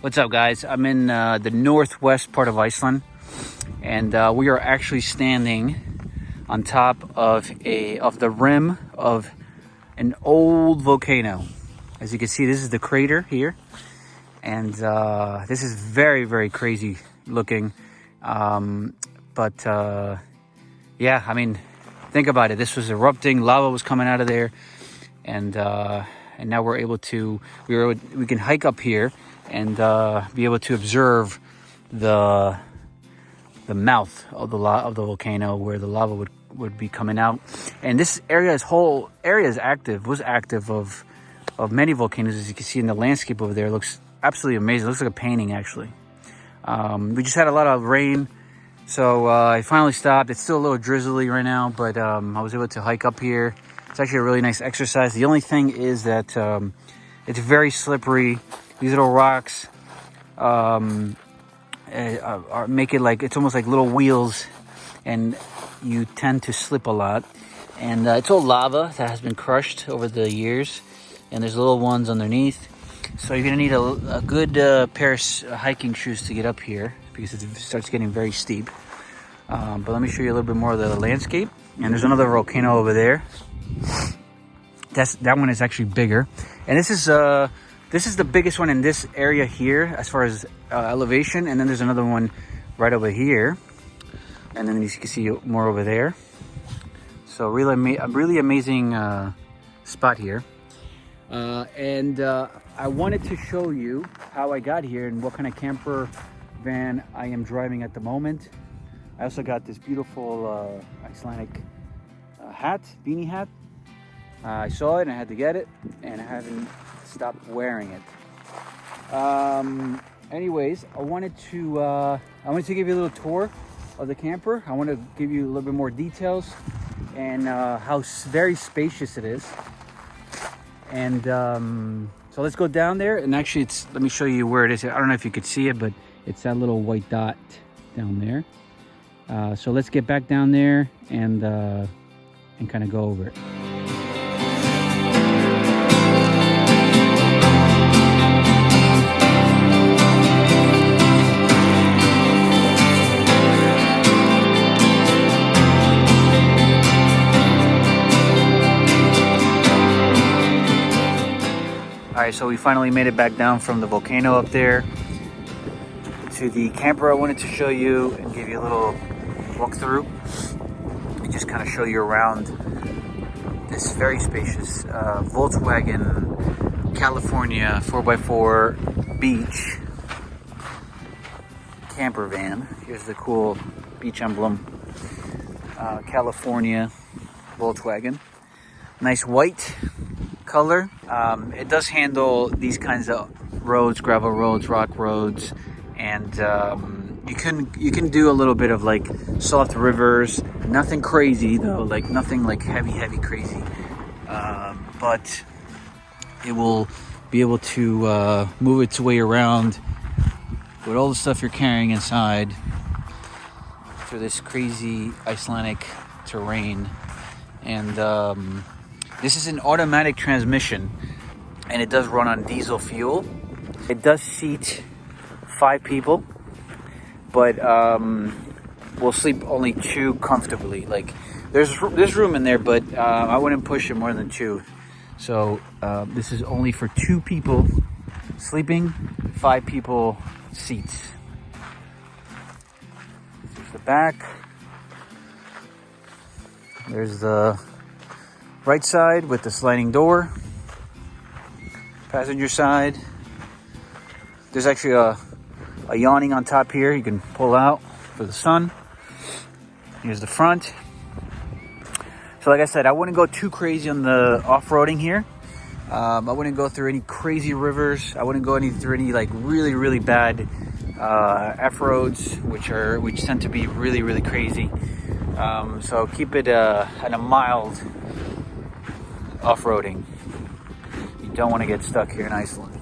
What's up, guys? I'm in the northwest part of Iceland, and we are actually standing on top of the rim of an old volcano. As you can see, this is the crater here, and this is very, very crazy looking. Yeah, I mean, think about it. This was erupting, lava was coming out of there, and now we can hike up here and be able to observe the mouth of the volcano where the lava would be coming out. And this whole area was active of many volcanoes. As you can see in the landscape over there, it looks absolutely amazing. It looks like a painting, actually. We just had a lot of rain, so I finally stopped. It's still a little drizzly right now, but I was able to hike up here. It's actually a really nice exercise. The only thing is that it's very slippery. These little rocks make it like it's almost like little wheels, and you tend to slip a lot. And it's all lava that has been crushed over the years, and there's little ones underneath. So you're gonna need a good pair of hiking shoes to get up here because it starts getting very steep. But let me show you a little bit more of the landscape. And there's another volcano over there. That one is actually bigger, and this is the biggest one in this area here as far as elevation. And then there's another one right over here, and then you can see more over there. So really amazing spot here. I wanted to show you how I got here and what kind of camper van I am driving at the moment. I also got this beautiful Icelandic beanie hat. I saw it and I had to get it, and I haven't stopped wearing it. Anyways, I wanted to give you a little tour of the camper. I want to give you a little bit more details and how very spacious it is. And so let's go down there. And actually, let me show you where it is. I don't know if you could see it, but it's that little white dot down there. So let's get back down there and kind of go over it. All right, so we finally made it back down from the volcano up there to the camper I wanted to show you and give you a little walkthrough and just kind of show you around this very spacious Volkswagen California 4x4 beach camper van. Here's the cool beach emblem, California Volkswagen. Nice white color. It does handle these kinds of roads, gravel roads, rock roads, and you can do a little bit of like soft rivers. Nothing crazy though, like nothing like heavy crazy. But it will be able to move its way around with all the stuff you're carrying inside through this crazy Icelandic terrain. And this is an automatic transmission, and it does run on diesel fuel. It does seat 5 people, but we'll sleep only 2 comfortably. Like there's room in there, but I wouldn't push it more than 2. So this is only for 2 people sleeping, 5 people seats. There's the back. There's the right side with the sliding door. Passenger side. There's actually a awning on top here you can pull out for the sun. Here's the front. So like I said, I wouldn't go too crazy on the off-roading here. I wouldn't go through any crazy rivers. I wouldn't go through any like really bad F-roads, which tend to be really crazy. So keep it at a mild off-roading. You don't want to get stuck here in Iceland.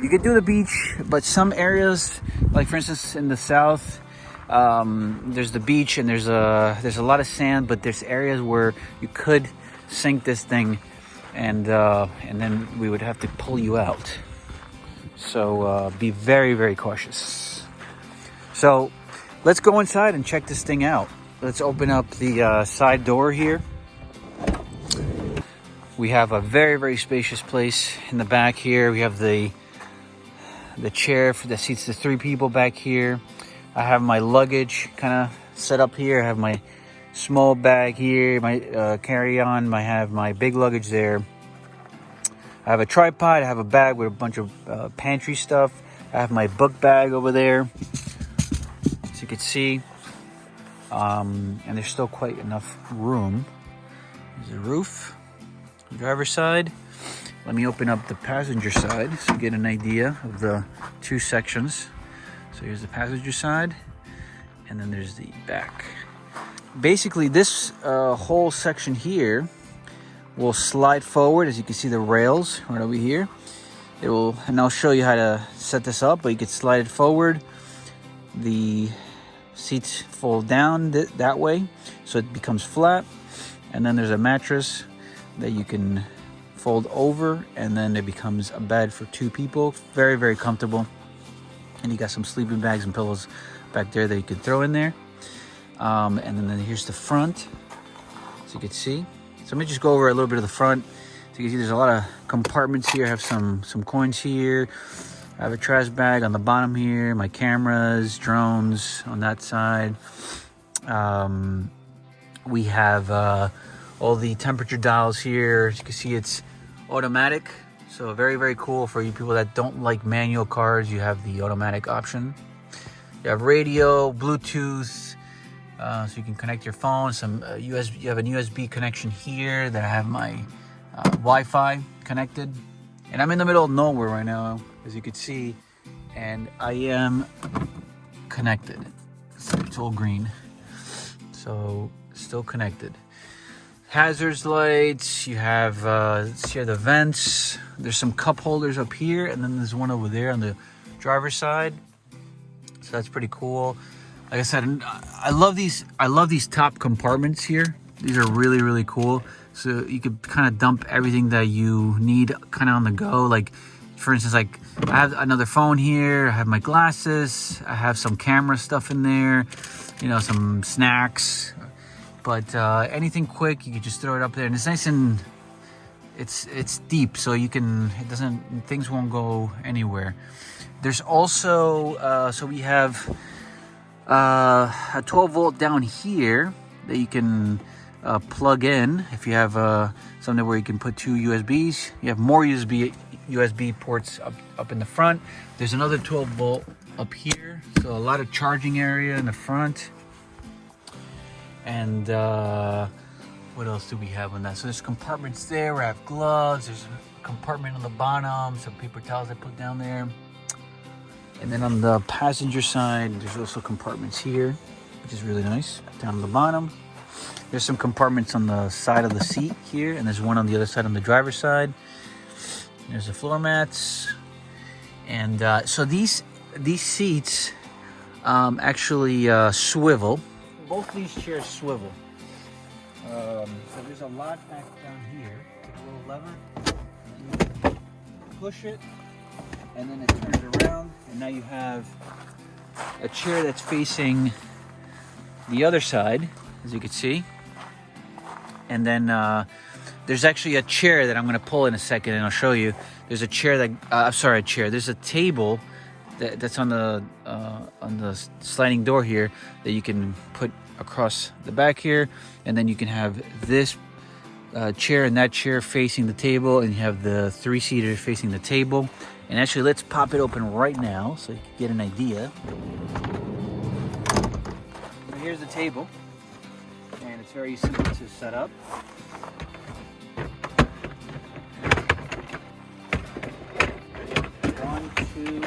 You could do the beach, but some areas, like for instance in the south, there's the beach and there's a lot of sand, but there's areas where you could sink this thing, and then we would have to pull you out. So be very, very cautious. So let's go inside and check this thing out. Let's open up the side door here. We have a very, very spacious place in the back here. We have the chair that seats the 3 people back here. I have my luggage kind of set up here. I have my small bag here, my carry-on. I have my big luggage there. I have a tripod. I have a bag with a bunch of pantry stuff. I have my book bag over there, as you can see. And there's still quite enough room. There's the roof, the driver's side. Let me open up the passenger side so you get an idea of the 2 sections. So here's the passenger side, and then there's the back. Basically, this whole section here will slide forward. As you can see, the rails right over here. It will, and I'll show you how to set this up, but you can slide it forward. The seats fold down that way, so it becomes flat. And then there's a mattress that you can fold over, and then it becomes a bed for 2 people. Very, very comfortable. And you got some sleeping bags and pillows back there that you could throw in there. And then here's the front, so you can see. So let me just go over a little bit of the front. So you can see there's a lot of compartments here. I have some coins here. I have a trash bag on the bottom here. My cameras, drones on that side. We have all the temperature dials here. As you can see, it's automatic. So very, very cool for you people that don't like manual cars. You have the automatic option. You have radio, Bluetooth. So you can connect your phone. Some USB. You have a USB connection here that I have my Wi-Fi connected, and I'm in the middle of nowhere right now, as you can see, and I am connected. It's all green, so still connected. Hazards lights. You have here the vents. There's some cup holders up here, and then there's one over there on the driver's side. So that's pretty cool. Like I said, I love these top compartments here. These are really, really cool. So you could kind of dump everything that you need kind of on the go. Like, for instance, like I have another phone here. I have my glasses. I have some camera stuff in there. You know, some snacks. But anything quick, you can just throw it up there. And it's nice and it's deep, so you can, things won't go anywhere. There's also, so we have a 12 volt down here that you can plug in if you have something where you can put 2 USBs. You have more USB ports up in the front. There's another 12 volt up here, so a lot of charging area in the front. And what else do we have on that? So there's compartments there where I have gloves. There's a compartment on the bottom, some paper towels I put down there. And then on the passenger side, there's also compartments here, which is really nice. Down on the bottom, there's some compartments on the side of the seat here, and there's one on the other side on the driver's side. There's the floor mats. And so these seats actually swivel. Both these chairs swivel. So there's a lot back down here. Take a little lever, and you push it, and then it turns around, and now you have a chair that's facing the other side, as you can see. And then there's actually a chair that I'm going to pull in a second, and I'll show you. There's a chair that There's a table that's on the sliding door here that you can put across the back here, and then you can have this chair and that chair facing the table, and you have the 3-seater facing the table. And actually, let's pop it open right now so you can get an idea. So here's the table, and it's very simple to set up. 1, 2,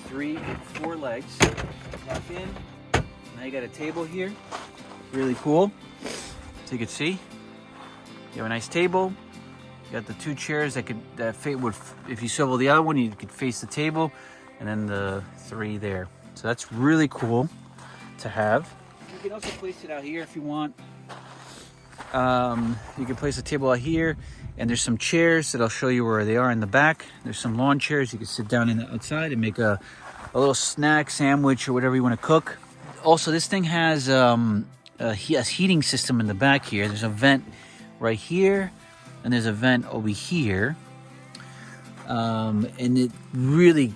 3, 4 legs. Lock in. Now you got a table here. Really cool. So you can see, you have a nice table. You got the 2 chairs that would, if you swivel the other one, you could face the table, and then the 3 there. So that's really cool to have. You can also place it out here if you want. You can place a table out here, And there's some chairs that I'll show you where they are in the back. There's some lawn chairs. You can sit down in the outside and make a little snack, sandwich, or whatever you want to cook. Also, this thing has a heating system in the back here. There's a vent right here, and there's a vent over here. And it really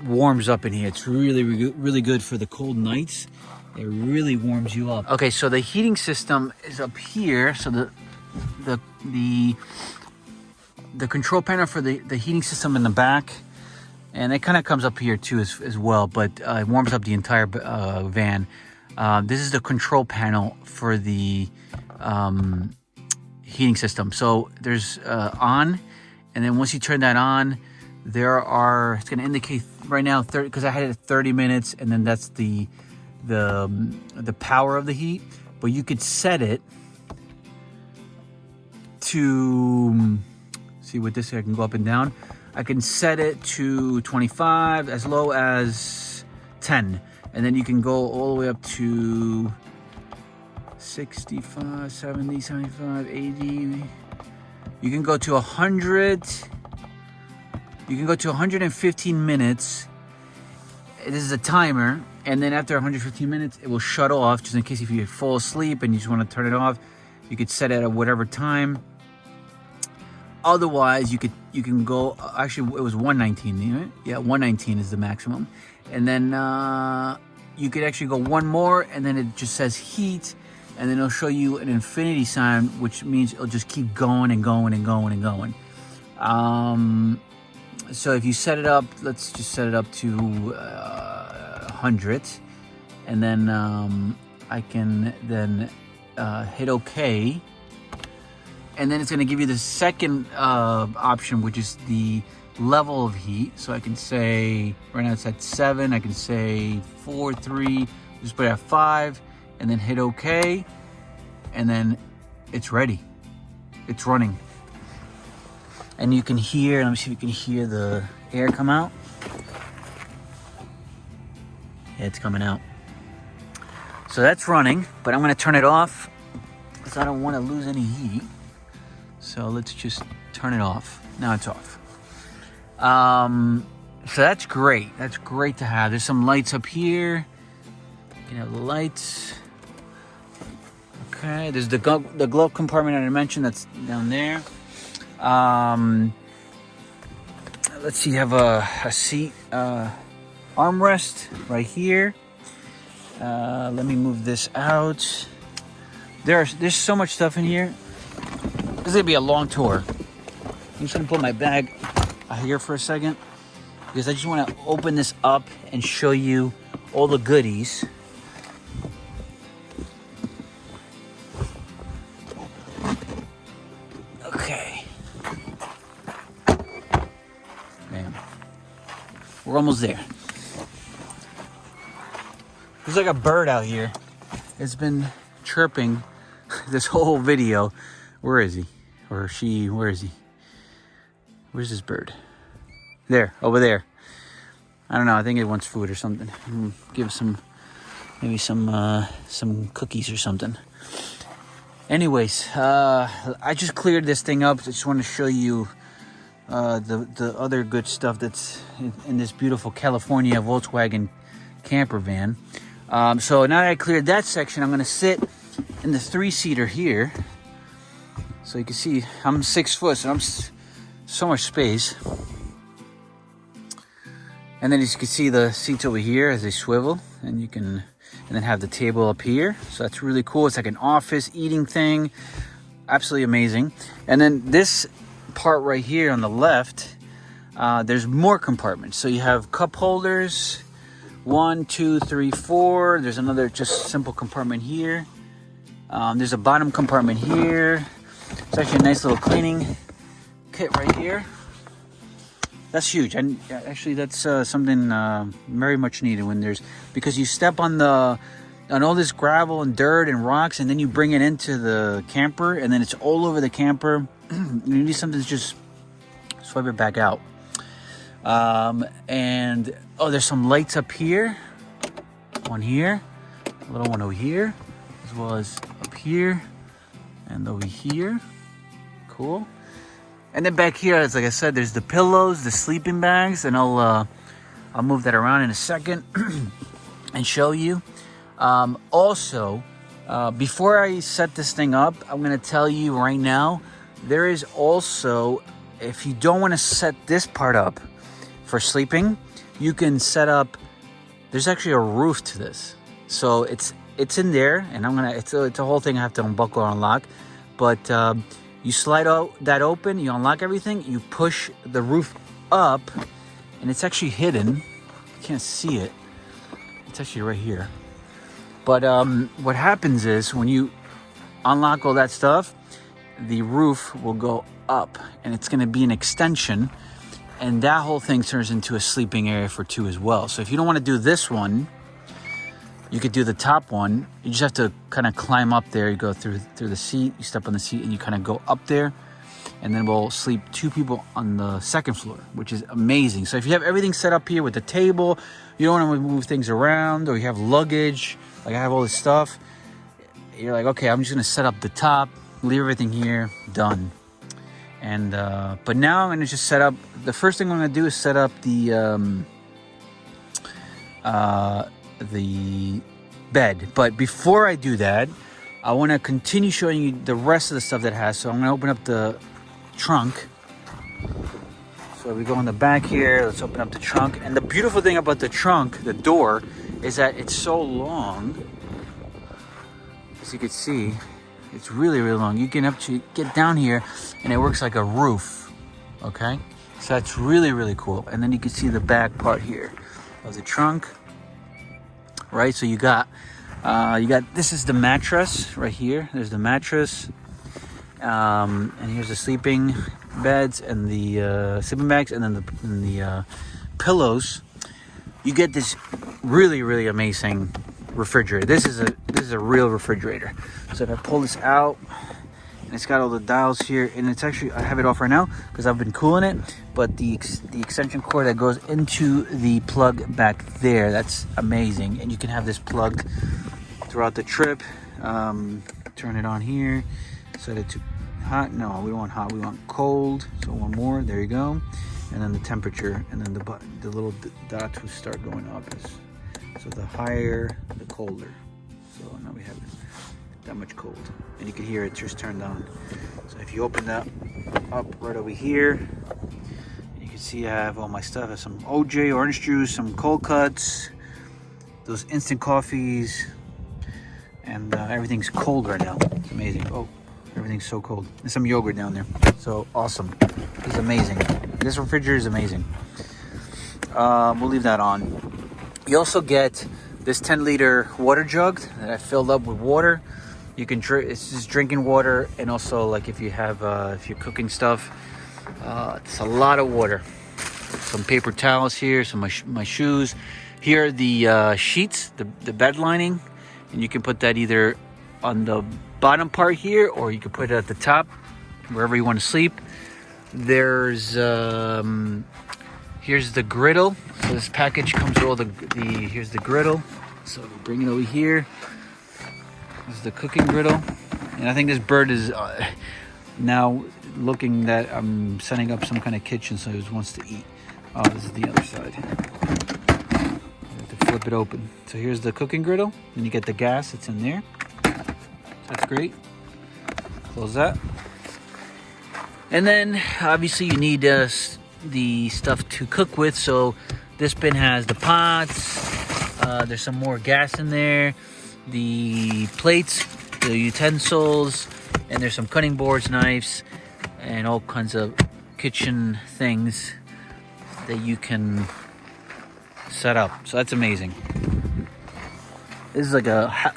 warms up in here. It's really good for the cold nights. It really warms you up. Okay, so the heating system is up here. So the control panel for the heating system in the back, and it kind of comes up here too as well, but it warms up the entire van. This is the control panel for the heating system. So there's on, and then once you turn that on, it's going to indicate right now 30, because I had it at 30 minutes, and then that's the power of the heat. But you could set it to see with this. I can go up and down. I can set it to 25, as low as 10, and then you can go all the way up to 65, 70, 75, 80. You can go to 100. You can go to 115 minutes. This is a timer, and then after 115 minutes, it will shut off, just in case if you fall asleep and you just want to turn it off. You could set it at whatever time. Otherwise, you can go. Actually, it was 119. Right? Yeah, 119 is the maximum, and then you could actually go one more, and then it just says heat, and then it'll show you an infinity sign, which means it'll just keep going and going and going and going. So if you set it up, let's just set it up to 100, and then I can then hit OK. And then it's going to give you the second option, which is the level of heat. So I can say, right now it's at 7. I can say 4, 3, just put it at 5, and then hit OK. And then it's ready. It's running. And you can hear, let me see if you can hear the air come out. Yeah, it's coming out. So that's running, but I'm going to turn it off because I don't want to lose any heat. So let's just turn it off. Now it's off. So that's great. That's great to have. There's some lights up here. You can have the lights. Okay, there's the glove compartment that I mentioned that's down there. Let's see, you have a seat armrest right here. Let me move this out. There's so much stuff in here. This is gonna be a long tour. I'm just gonna put my bag here for a second because I just want to open this up and show you all the goodies. Okay. Bam. We're almost there. There's like a bird out here. It's been chirping this whole video. Where is he? Or she? Where is he? Where's this bird? There, over there. I don't know. I think it wants food or something. Give some, maybe some cookies or something. Anyways, I just cleared this thing up. I just want to show you the other good stuff that's in this beautiful California Volkswagen camper van. So now that I cleared that section, I'm going to sit in the 3-seater here. So you can see I'm 6 foot, so I'm so much space. And then as you can see the seats over here as they swivel, and then have the table up here. So that's really cool. It's like an office eating thing. Absolutely amazing. And then this part right here on the left, there's more compartments. So you have cup holders, 1, 2, 3, 4. There's another just simple compartment here. There's a bottom compartment here. It's actually a nice little cleaning kit right here. That's huge. And actually that's something very much needed because you step on all this gravel and dirt and rocks, and then you bring it into the camper, and then it's all over the camper. You need something to just swipe it back out. And there's some lights up here. One here, a little one over here, as well as up here and over here. Cool. And then back here, as like I said, there's the pillows, the sleeping bags, and I'll move that around in a second and show you. Also, before I set this thing up, I'm gonna tell you right now, there is also, if you don't want to set this part up for sleeping, you can set up, there's actually a roof to this. So it's in there, and it's a whole thing I have to unbuckle or unlock, but you slide out that open, you unlock everything, you push the roof up, and it's actually hidden. You can't see it. It's actually right here. But what happens is when you unlock all that stuff, the roof will go up, and it's going to be an extension, and that whole thing turns into a sleeping area for two as well. So if you don't want to do this one, you could do the top one. You just have to kind of climb up there. You go through the seat, you step on the seat, and you kind of go up there, and then we'll sleep two people on the second floor, which is amazing. So if you have everything set up here with the table, you don't want to move things around, or you have luggage, like I have all this stuff, you're like, okay, I'm just gonna set up the top, leave everything here, done. And but now I'm gonna just set up, the first thing I'm gonna do is set up the bed. But before I do that, I want to continue showing you the rest of the stuff that it has. So I'm going to open up the trunk. So we go in the back here. Let's open up the trunk. And the beautiful thing about the trunk, the door, is that it's so long. As you can see, it's really, really long. You can actually get down here, and it works like a roof. Okay? So that's really, really cool. And then you can see the back part here of the trunk. Right, so you got this is the mattress right here. There's the mattress, and here's the sleeping beds and the sleeping bags, and then the pillows. You get this really, really amazing refrigerator. This is a real refrigerator. So if I pull this out, and it's got all the dials here, and it's actually, I have it off right now because I've been cooling it, but the extension cord that goes into the plug back there, that's amazing. And you can have this plugged throughout the trip. Turn it on here, set it to hot. No, we don't want hot, we want cold. So one more, there you go. And then the temperature, and then the little dots will start going up. So the higher, the colder. So now we have that much cold, and you can hear it just turned on. So if you open that up right over here, you can see I have all my stuff. I have some OJ, orange juice, some cold cuts, those instant coffees, and everything's cold right now. It's amazing. Oh, everything's so cold. There's some yogurt down there. So awesome. It's amazing. This refrigerator is amazing. We'll leave that on. You also get this 10-liter water jug that I filled up with water. You can drink, it's just drinking water, and also like if you have if you're cooking stuff, it's a lot of water. Some paper towels here, some my shoes. Here are the sheets, the bed lining, and you can put that either on the bottom part here, or you can put it at the top, wherever you want to sleep. There's here's the griddle. So this package comes with all the here's the griddle. So we bring it over here. This is the cooking griddle, and I think this bird is now looking that I'm setting up some kind of kitchen, so he wants to eat. Oh, this is the other side. I have to flip it open. So here's the cooking griddle, and you get the gas. It's in there. That's great. Close that. And then obviously you need the stuff to cook with. So this bin has the pots. There's some more gas in there. The plates, the utensils, and there's some cutting boards, knives, and all kinds of kitchen things that you can set up. So that's amazing. This is like it's a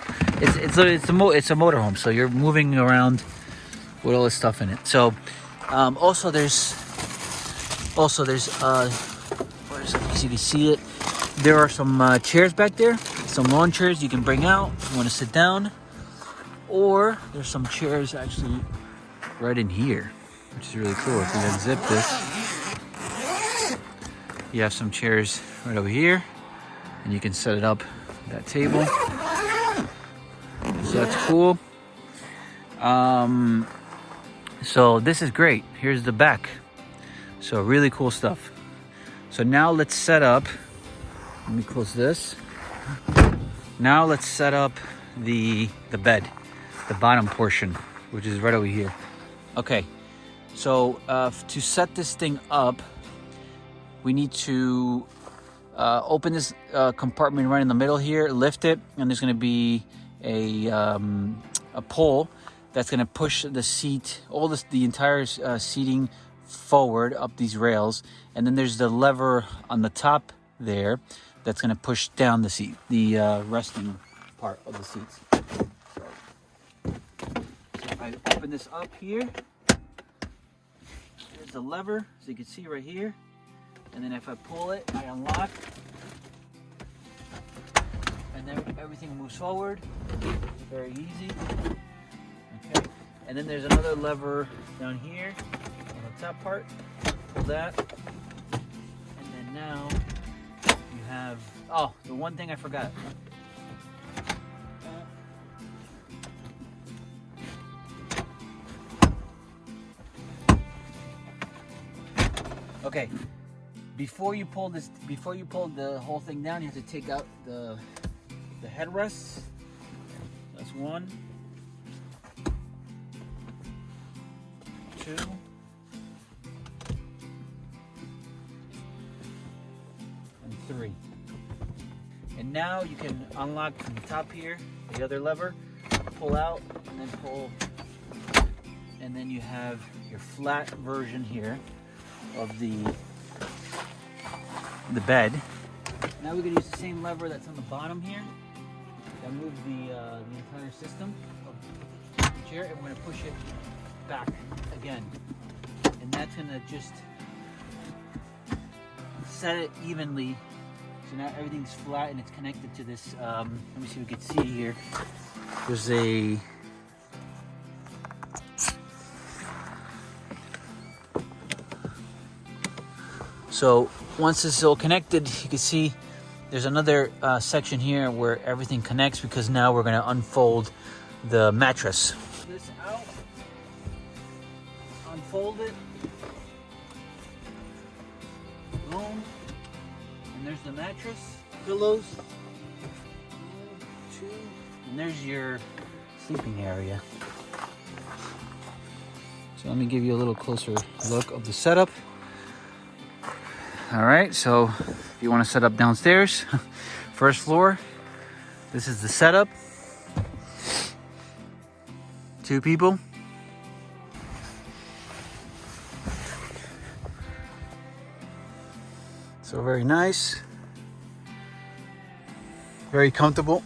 motorhome, so you're moving around with all this stuff in it. So also there's as you can see it, there are some chairs back there, some lawn chairs you can bring out if you want to sit down, or there's some chairs actually right in here, which is really cool. If you unzip this, you have some chairs right over here, and you can set it up that table. So that's cool. So this is great. Here's the back. So really cool stuff. So now let's set up, let me close this. Now let's set up the bed, the bottom portion, which is right over here. Okay, so to set this thing up, we need to open this compartment right in the middle here, lift it, and there's gonna be a pole that's gonna push the seat, the entire seating forward up these rails, and then there's the lever on the top there that's going to push down the seat, the resting part of the seats. So if I open this up here, there's the lever, so you can see right here, and then if I pull it, I unlock, and then everything moves forward. Very easy. Okay, and then there's another lever down here on the top part. Pull that, and then now you have, oh, the one thing I forgot. Okay, before you pull the whole thing down, you have to take out the headrests. That's 1, 2, and 3. And now you can unlock from the top here, the other lever, pull out, and then pull, and then you have your flat version here of the bed. Now we're going to use the same lever that's on the bottom here that moves the entire system of the chair, and we're going to push it back again, and that's going to just set it evenly. So now everything's flat and it's connected to this. Let me see if we can see here. There's a so once this is all connected, you can see there's another section here where everything connects, because now we're going to unfold the mattress. This out, unfold it, boom, and there's the mattress, pillows, 1, 2, and there's your sleeping area. So let me give you a little closer look of the setup. All right, so if you want to set up downstairs, first floor, this is the setup. 2 people. So very nice, very comfortable,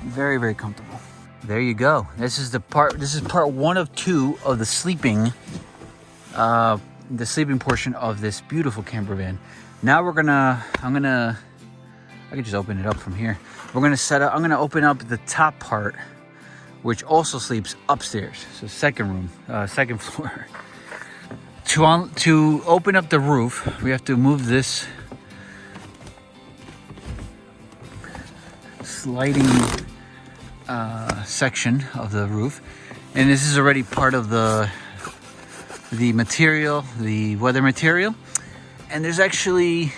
very, very comfortable. There you go. This is part 1 of 2 of the sleeping portion of this beautiful camper van. Now I can just open it up from here. I'm gonna open up the top part, which also sleeps upstairs. So second room, second floor. To open up the roof, we have to move this sliding section of the roof, and this is already part of the material, the weather material. And there's actually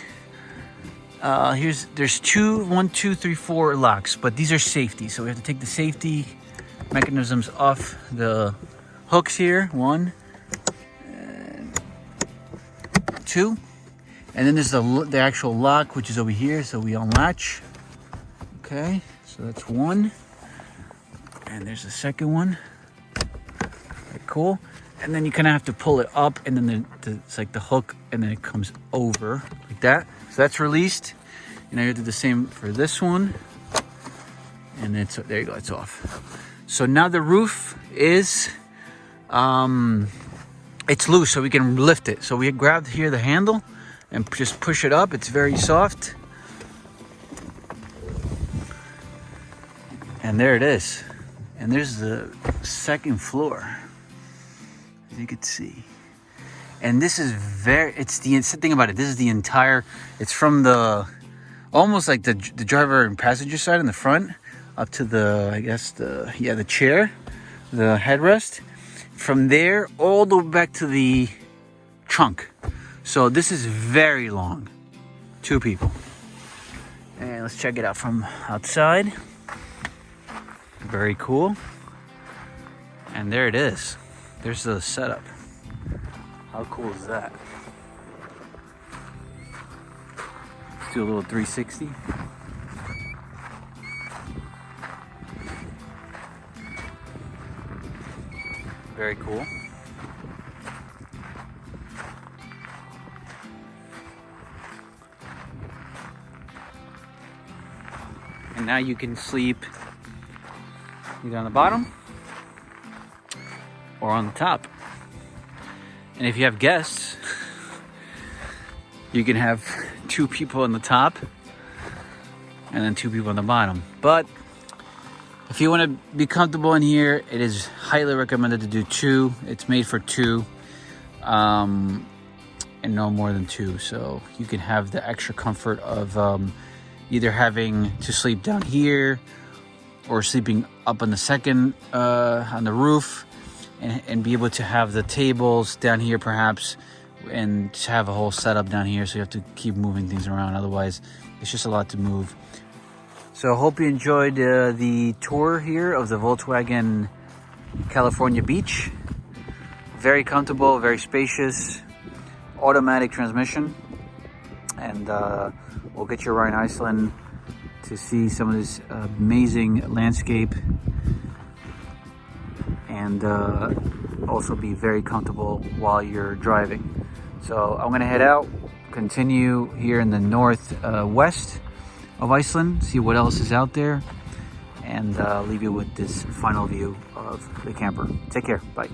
there's 1, 2, 3, 4 locks, but these are safety, so we have to take the safety mechanisms off the hooks here. 1 and 2, and then there's the actual lock, which is over here, so we unlatch. Okay, so that's 1, and there's the second one. Okay, cool. And then you kind of have to pull it up, and then it's like the hook, and then it comes over like that. So that's released. And I do the same for this one. And there you go, it's off. So now the roof is, it's loose, so we can lift it. So we grabbed here the handle and just push it up. It's very soft. And there it is. And there's the second floor, as you can see. And this is it's the thing about it, this is the entire, it's from almost like the driver and passenger side in the front up to the chair, the headrest. from there all the way back to the trunk. So this is very long. 2 people. And let's check it out from outside. Very cool. And there it is. There's the setup. How cool is that? Let's do a little 360. Very cool. And now you can sleep either on the bottom or on the top. And if you have guests, you can have 2 people on the top and then 2 people on the bottom. But if you want to be comfortable in here, it is highly recommended to do 2. It's made for 2 and no more than 2. So you can have the extra comfort of either having to sleep down here or sleeping up on the second, on the roof, and be able to have the tables down here perhaps, and just have a whole setup down here, so you have to keep moving things around. Otherwise, it's just a lot to move. So I hope you enjoyed the tour here of the Volkswagen California Beach. Very comfortable, very spacious, automatic transmission. And we'll get you around Iceland to see some of this amazing landscape, and also be very comfortable while you're driving. So I'm gonna head out, continue here in the northwest of Iceland, see what else is out there, and leave you with this final view of the camper. Take care, bye.